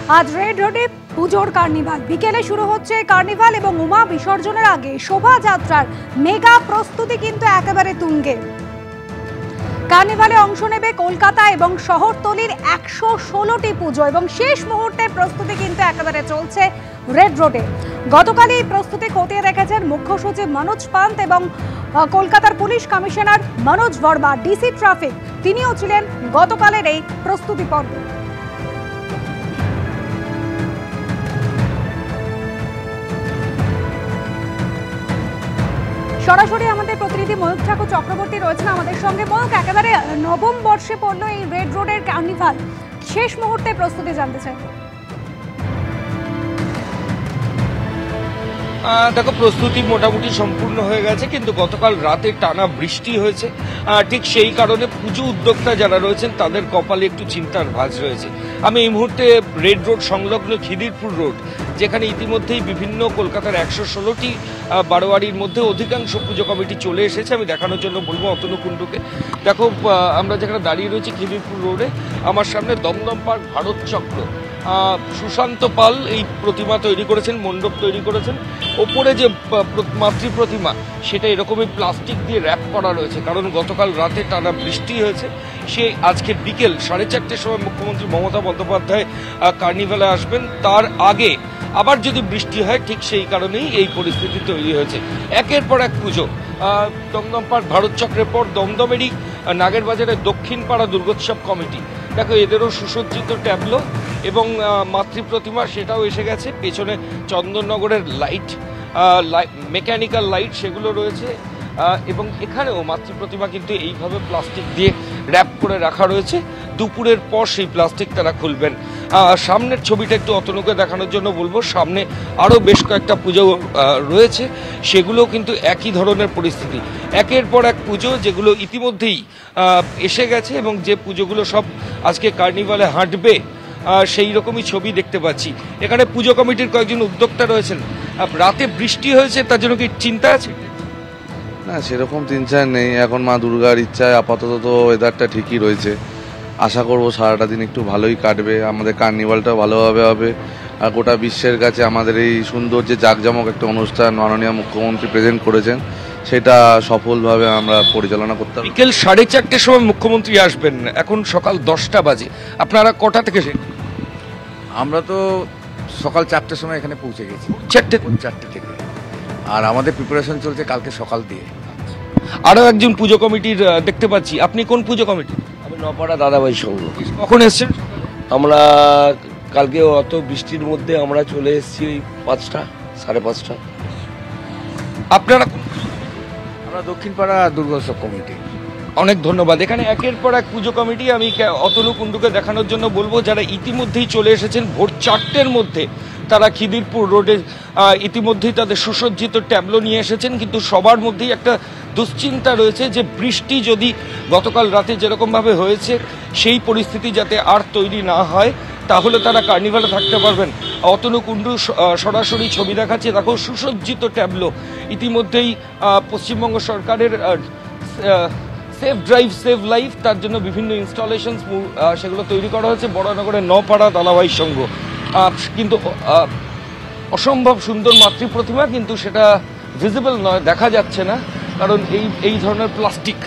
আজ রেড রোডে পুজোর কার্নিভাল বিকেলে শুরু হচ্ছে কার্নিভাল এবং উমা বিসর্জনের আগে শোভাযাত্রার মেগা প্রস্তুতি কিন্তু একেবারে তুঙ্গে। কার্নিভালে অংশ নেবে কলকাতা এবং শহরতলির 116টি পুজো এবং শেষ মুহূর্তের প্রস্তুতি কিন্তু একেবারে চলছে রেড রোডে। গতকালই প্রস্তুতি খতিয়ে দেখেছেন মুখ্য সচিব মনোজ পান্ত এবং কলকাতার police commissioner Manoj Verma, DC traffic, তিনিও ছিলেন গতকালের এই প্রস্তুতি পর্বে। সরাসরি আমাদের প্রতিনিধি ময়ূক ঠাকুর চক্রবর্তী রয়েছেন আমাদের সঙ্গে। ময়ূক, একেবারে নবম বর্ষে পড়লো এই রেড রোডের কার্নিভাল, শেষ মুহূর্তে প্রস্তুতি জানতে চাই। দেখো, প্রস্তুতি মোটামুটি সম্পূর্ণ হয়ে গেছে, কিন্তু গতকাল রাতে টানা বৃষ্টি হয়েছে। ঠিক সেই কারণে পুজো উদ্যোক্তা যারা রয়েছেন তাদের কপালে একটু চিন্তার ভাঁজ রয়েছে। আমি এই মুহূর্তে রেড রোড সংলগ্ন খিদিরপুর রোড, যেখানে ইতিমধ্যেই বিভিন্ন কলকাতার 116টি বারোয়ারির মধ্যে অধিকাংশ পুজো কমিটি চলে এসেছে। আমি দেখানোর জন্য বলবো অতনু কুণ্ডুকে। দেখো, আমরা যেখানে দাঁড়িয়ে রয়েছি খিদিরপুর রোডে, আমার সামনে দমদম পার্ক ভারত চক্র, সুশান্ত পাল এই প্রতিমা তৈরি করেছেন, মণ্ডপ তৈরি করেছেন। ওপরে যে মাতৃ প্রতিমা, সেটা এরকমই প্লাস্টিক দিয়ে র্যাপ করা রয়েছে, কারণ গতকাল রাতে টানা বৃষ্টি হয়েছে। সে আজকে বিকেল 4:30টার সময় মুখ্যমন্ত্রী মমতা বন্দ্যোপাধ্যায় কার্নিভালে আসবেন। তার আগে আবার যদি বৃষ্টি হয়, ঠিক সেই কারণেই এই পরিস্থিতি তৈরি হয়েছে। একের পর এক পুজো, দমদম পার্ক ভারত চক্রের পর দমদমেরই নাগের বাজারের দক্ষিণ পাড়া দুর্গোৎসব কমিটি, দেখো এদেরও সুসজ্জিত ট্যাবলো এবং মাতৃ প্রতিমা, সেটাও এসে গেছে। পেছনে চন্দননগরের লাইট, মেকানিক্যাল লাইট, সেগুলো রয়েছে। এবং এখানেও মাতৃ প্রতিমা কিন্তু এইভাবে প্লাস্টিক দিয়ে র্যাপ করে রাখা রয়েছে। দুপুরের পর সেই প্লাস্টিক তারা খুলবেন। সামনের ছবিটা একটু অতনুকে দেখানোর জন্য বলবো। সামনে আরও বেশ কয়েকটা পুজো রয়েছে, সেগুলো কিন্তু একই ধরনের পরিস্থিতি। একের পর এক পুজো যেগুলো ইতিমধ্যেই এসে গেছে এবং যে পুজোগুলো সব আজকে কার্নিভালে হাঁটবে, সেই রকমই ছবি দেখতে পাচ্ছি। এখানে পুজো কমিটির কয়েকজন উদ্যোক্তা রয়েছেন। রাতে বৃষ্টি হয়েছে, তার জন্য কি চিন্তা আছে? না, সেরকম চিন্তা নেই। এখন মা দুর্গার ইচ্ছায় আপাতত তো ওয়েদারটা ঠিকই রয়েছে। আশা করব সারাটা দিন একটু ভালোই কাটবে, আমাদের কার্নিভালটাও ভালোভাবে হবে। আর গোটা বিশ্বের কাছে আমাদের এই সুন্দর যে জাঁকজমক একটা অনুষ্ঠান মাননীয় মুখ্যমন্ত্রী প্রেজেন্ট করেছেন, সেটা সফলভাবে আমরা পরিচালনা করতে পারি। বিকেল 4:30টার সময় মুখ্যমন্ত্রী আসবেন, এখন সকাল 10টা বাজে। আপনারা কটা থেকে? আমরা তো সকাল 4টের সময় এখানে পৌঁছে গেছি। 4টে থেকে। আর আমাদের প্রিপারেশন চলছে কালকে সকাল দিয়ে। আরও একজন পুজো কমিটির দেখতে পাচ্ছি। আপনি কোন পুজো কমিটি? আমি নপাড়া দাদাভাই সঙ্গ। কখন এসছেন? আমরা কালকে অত বৃষ্টির মধ্যে আমরা চলে এসেছি 5টা, 5:30। আপনারা? আমরা দক্ষিণপাড়া দুর্গোৎসব কমিটি। অনেক ধন্যবাদ। এখানে একের পর এক পুজো কমিটি। আমি অতনু কুণ্ডুকে দেখানোর জন্য বলবো, যারা ইতিমধ্যেই চলে এসেছেন ভোর 4টের মধ্যে, তারা খিদিরপুর রোডে ইতিমধ্যেই তাদের সুসজ্জিত ট্যাবলো নিয়ে এসেছেন। কিন্তু সবার মধ্যেই একটা দুশ্চিন্তা রয়েছে যে বৃষ্টি যদি গতকাল রাতে যেরকমভাবে হয়েছে, সেই পরিস্থিতি যাতে আর তৈরি না হয়, তাহলে তারা কার্নিভালে থাকতে পারবেন। অতনু কুণ্ডু সরাসরি ছবি দেখাচ্ছে। দেখো, সুসজ্জিত ট্যাবলো ইতিমধ্যেই পশ্চিমবঙ্গ সরকারের সেফ ড্রাইভ সেভ লাইফ, তার জন্য বিভিন্ন ইনস্টলেশনস সেগুলো তৈরি করা হয়েছে বড়নগরের নপাড়া দালাভাই সংঘ। কিন্তু অসম্ভব সুন্দর মাতৃ প্রতিমা, কিন্তু সেটা ভিজিবল নয়, দেখা যাচ্ছে না, কারণ এই ধরনের প্লাস্টিক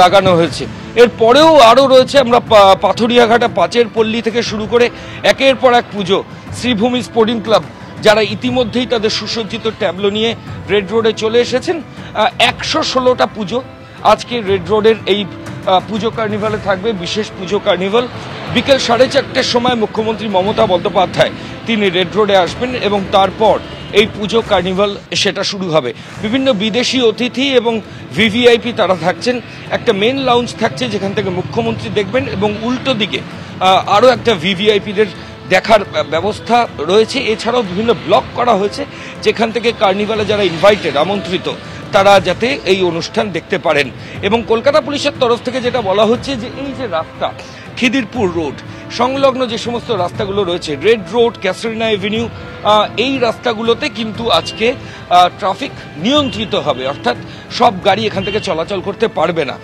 লাগানো হয়েছে। এরপরেও আরও রয়েছে। আমরা পাথরিয়াঘাটা পাঁচের পল্লী থেকে শুরু করে একের পর এক পুজো। শ্রীভূমি স্পোর্টিং ক্লাব, যারা ইতিমধ্যেই তাদের সুসজ্জিত ট্যাবলো নিয়ে রেড রোডে চলে এসেছেন। 116টা পুজো আজকে রেড রোডের এই পুজো কার্নিভালে থাকবে, বিশেষ পুজো কার্নিভাল। বিকেল 4:30টার সময় মুখ্যমন্ত্রী মমতা বন্দ্যোপাধ্যায় তিনি রেড রোডে আসবেন এবং তারপর এই পুজো কার্নিভাল সেটা শুরু হবে। বিভিন্ন বিদেশি অতিথি এবং ভিভিআইপি তারা থাকছেন। একটা মেন লাউঞ্জ থাকছে, যেখান থেকে মুখ্যমন্ত্রী দেখবেন, এবং উল্টো দিকে আরও একটা ভিভিআইপিদের দেখার ব্যবস্থা রয়েছে। এছাড়াও বিভিন্ন ব্লক করা হয়েছে, যেখান থেকে কার্নিভালে যারা ইনভাইটেড, আমন্ত্রিত, তারা যাতে এই অনুষ্ঠান দেখতে পারেন। এবং কলকাতা পুলিশের তরফ থেকে যেটা বলা হচ্ছে যে এই যে রাস্তা খিদিরপুর রোড, সংলগ্ন যে সমস্ত রাস্তাগুলো রয়েছে, রেড রোড, ক্যাসরিনা এভিনিউ, এই রাস্তাগুলোতে কিন্তু আজকে ট্রাফিক নিয়ন্ত্রিত হবে, অর্থাৎ সব গাড়ি এখান থেকে চলাচল করতে পারবে না।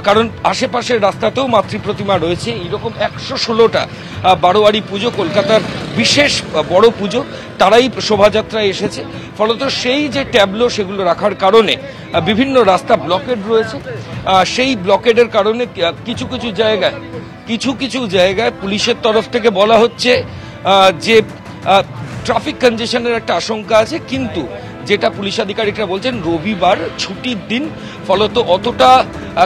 কারণ আশেপাশের রাস্তাতেও মাতৃপ্রতিমা রয়েছে। এইরকম 116টা বারোয়ারি পুজো, কলকাতার বিশেষ বড় পুজো, তারাই শোভাযাত্রায় এসেছে। ফলত সেই যে ট্যাবলো সেগুলো রাখার কারণে বিভিন্ন রাস্তা ব্লকেড রয়েছে। সেই ব্লকেডের কারণে কিছু কিছু জায়গায় পুলিশের তরফ থেকে বলা হচ্ছে যে ট্রাফিক কনজেশনের একটা আশঙ্কা আছে, কিন্তু যেটা পুলিশ আধিকারিকরা বলছেন রবিবার ছুটির দিন, ফলত অতটা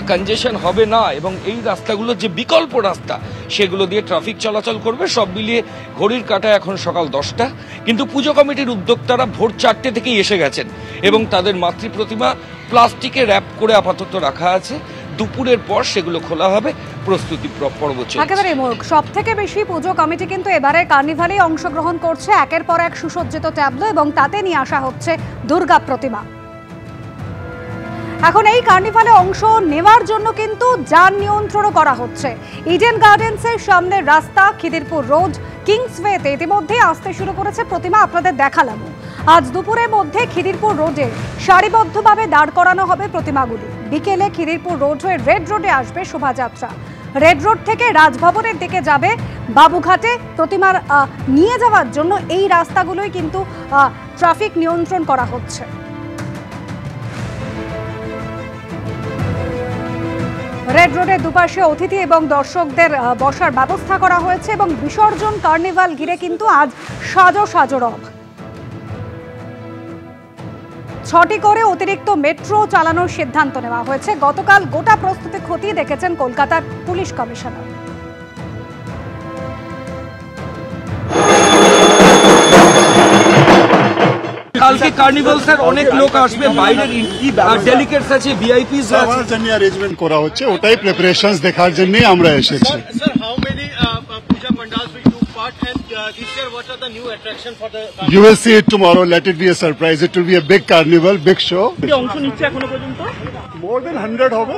কনজেশন হবে না এবং এই রাস্তাগুলো যে বিকল্প রাস্তা সেগুলো দিয়ে ট্রাফিক চলাচল করবে। সব মিলিয়ে ঘড়ির কাঁটায় এখন সকাল 10টা, কিন্তু পুজো কমিটির উদ্যোক্তারা ভোর 4টে থেকেই এসে গেছেন এবং তাদের মাতৃপ্রতিমা প্লাস্টিকে র্যাপ করে আপাতত রাখা আছে। দুপুরের পর সেগুলো খোলা হবে, প্রস্তুতি পর্ব চলছে। একেবারে সব থেকে বেশি পুজো কমিটি কিন্তু এবারে কার্নিভালে অংশগ্রহণ করছে। একের পর এক সুসজ্জিত ট্যাবলো এবং তাতে নিয়ে আসা হচ্ছে দুর্গা প্রতিমা। এখন এই কার্নিভালে অংশ নেওয়ার জন্য কিন্তু যান নিয়ন্ত্রণও করা হচ্ছে। ইডেন গার্ডেন্সের সামনের রাস্তা, খিদিরপুর রোড, কিংসওয়েতে ইতিমধ্যেই আসতে শুরু করেছে প্রতিমা। আপনাদের দেখালাম আজ দুপুরের মধ্যে খিদিরপুর রোডে সারিবদ্ধভাবে দাঁড় করানো হবে প্রতিমাগুলি। বিকেলে খিদিরপুর রোড হয়ে রেড রোডে আসবে শোভাযাত্রা। রেড রোড থেকে রাজভবনের দিকে যাবে বাবুঘাটে। প্রতিমার নিয়ে যাওয়ার জন্য এই রাস্তাগুলোই কিন্তু ট্রাফিক নিয়ন্ত্রণ করা হচ্ছে। রেড রোডের দুপাশে অতিথি এবং দর্শকদের বসার ব্যবস্থা করা হয়েছে এবং বিসর্জন কার্নিভাল ঘিরে কিন্তু আজ সাজো রব। 6টি করে অতিরিক্ত মেট্রো চালানোর সিদ্ধান্ত নেওয়া হয়েছে। গতকাল গোটা প্রস্তুতি খতিয়ে দেখেছেন কলকাতার পুলিশ কমিশনার। কালকে কার্নিভাল স্যার অনেক লোক আসবে, বাইরের ডেলিগেটস আছে, ভিআইপিস আছে, সবার জন্য অ্যারেঞ্জমেন্ট করা হচ্ছে, ওটাই প্রিপারেশনস দেখার জন্য আমরা এসেছি। You will see it tomorrow. Let it be a surprise. It will be a big carnival, big show. More than 100 হবে।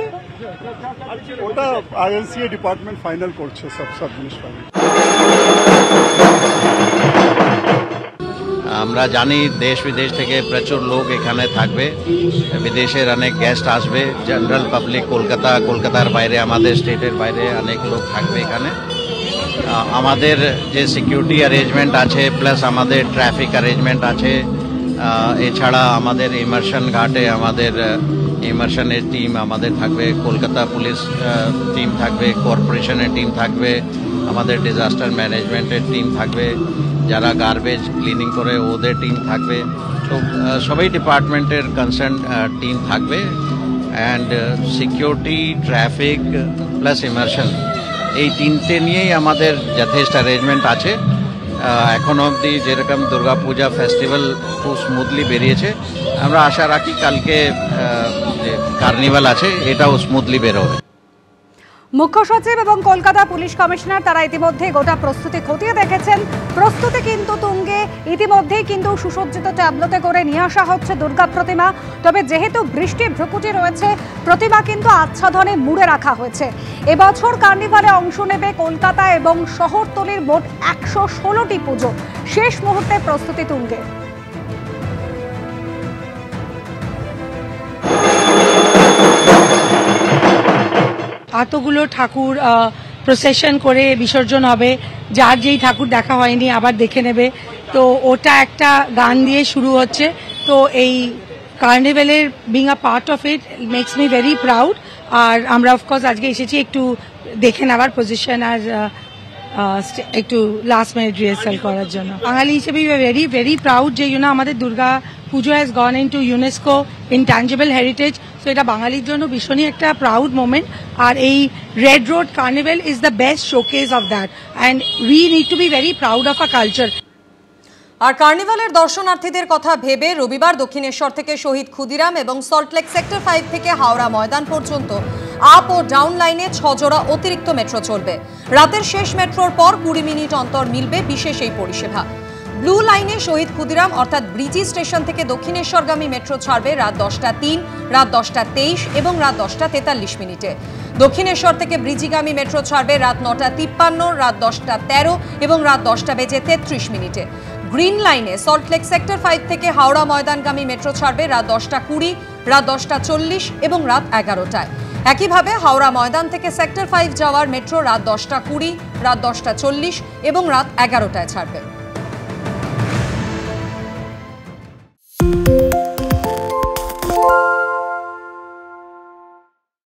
ওটা ILCA ডিপার্টমেন্ট ফাইনাল করছে, সব জিনিস ফাইনাল। আমরা জানি দেশ বিদেশ থেকে প্রচুর লোক এখানে থাকবে, বিদেশের অনেক গেস্ট আসবে, জেনারেল পাবলিক, কলকাতার বাইরে, আমাদের স্টেটের বাইরে অনেক লোক থাকবে এখানে। আমাদের যে সিকিউরিটি অ্যারেঞ্জমেন্ট আছে, প্লাস আমাদের ট্রাফিক অ্যারেঞ্জমেন্ট আছে, এছাড়া আমাদের ইমার্শন ঘাটে আমাদের ইমার্শনের টিম আমাদের থাকবে, কলকাতা পুলিশ টিম থাকবে, কর্পোরেশনের টিম থাকবে, আমাদের ডিজাস্টার ম্যানেজমেন্টের টিম থাকবে, যারা গার্বেজ ক্লিনিং করে ওদের টিম থাকবে। তো সবাই ডিপার্টমেন্টের কনসার্ন টিম থাকবে। And security, traffic plus immersion, এই তিনটে নিয়েই আমাদের যথেষ্ট অ্যারেঞ্জমেন্ট আছে। এখন অবধি যেরকম দুর্গাপূজা ফেস্টিভ্যাল খুব স্মুথলি বেরিয়েছে, আমরা আশা রাখি কালকে যে কার্নিভাল আছে এটাও স্মুথলি বেরোবে। মুখ্য সচিব এবং কলকাতা পুলিশ কমিশনার তারা ইতিমধ্যে গোটা প্রস্তুতি খতিয়ে দেখেছেন। প্রস্তুতি কিন্তু তুঙ্গে। ইতিমধ্যেই কিন্তু সুসজ্জিত ট্যাবলোতে করে নিয়ে আসা হচ্ছে দুর্গা প্রতিমা। তবে যেহেতু বৃষ্টির ভ্রুকুটি রয়েছে, প্রতিমা কিন্তু আচ্ছাদনে মুড়ে রাখা হয়েছে। এবছর কার্নিভালে অংশ নেবে কলকাতা এবং শহরতলির মোট 116টি পুজো। শেষ মুহূর্তে প্রস্তুতি তুঙ্গে। এতগুলো ঠাকুর প্রসেশন করে বিসর্জন হবে, যার যেই ঠাকুর দেখা হয়নি আবার দেখে নেবে। তো ওটা একটা গান দিয়ে শুরু হচ্ছে। তো এই কার্নিভেলের being a part of it makes me very proud. আর আমরা অফকোর্স আজকে এসেছি একটু দেখে নেওয়ার পজিশন আর একটু লাস্ট মিনিট রিহার্সাল করার জন্য। বাঙালি হিসেবে ভেরি ভেরি প্রাউড যে আমাদের দুর্গা পুজো has gone into UNESCO intangible heritage. তো এটা বাঙালির জন্য ভীষণই একটা প্রাউড মোমেন্ট। আর এই red road carnival is the best showcase of that and we need to be very proud of a culture. আর কার্নিভালের দর্শনার্থীদের কথা ভেবে রবিবার দক্ষিণেশ্বর থেকে শহীদ ক্ষুদিরাম এবং সল্টলেক সেক্টর 5 থেকে হাওড়া ময়দান পর্যন্ত আপ ও ডাউন লাইনে 6 জোড়া অতিরিক্ত মেট্রো চলবে। রাতের শেষ মেট্রোর পর 20 মিনিট অন্তর মিলবে বিশেষ এই পরিষেবা। ব্লু লাইনে শহীদ ক্ষুদিরাম অর্থাৎ ব্রিজি স্টেশন থেকে দক্ষিণেশ্বরগামী মেট্রো ছাড়বে রাত 10:03, রাত 10:23 এবং রাত 10:43 দক্ষিণেশ্বর থেকে ব্রিজিগামী মেট্রো ছাড়বে রাত 9:53, রাত 10:13 এবং রাত 10:33 গ্রিন লাইনে সল্টলেক সেক্টর 5 থেকে হাওড়া ময়দানগামী মেট্রো ছাড়বে রাত 10:20, রাত 10:40 এবং রাত 11টায়। একইভাবে হাওড়া ময়দান থেকে সেক্টর 5 যাওয়ার মেট্রো রাত 10:20, রাত 10:40 এবং রাত 11টায় ছাড়বে।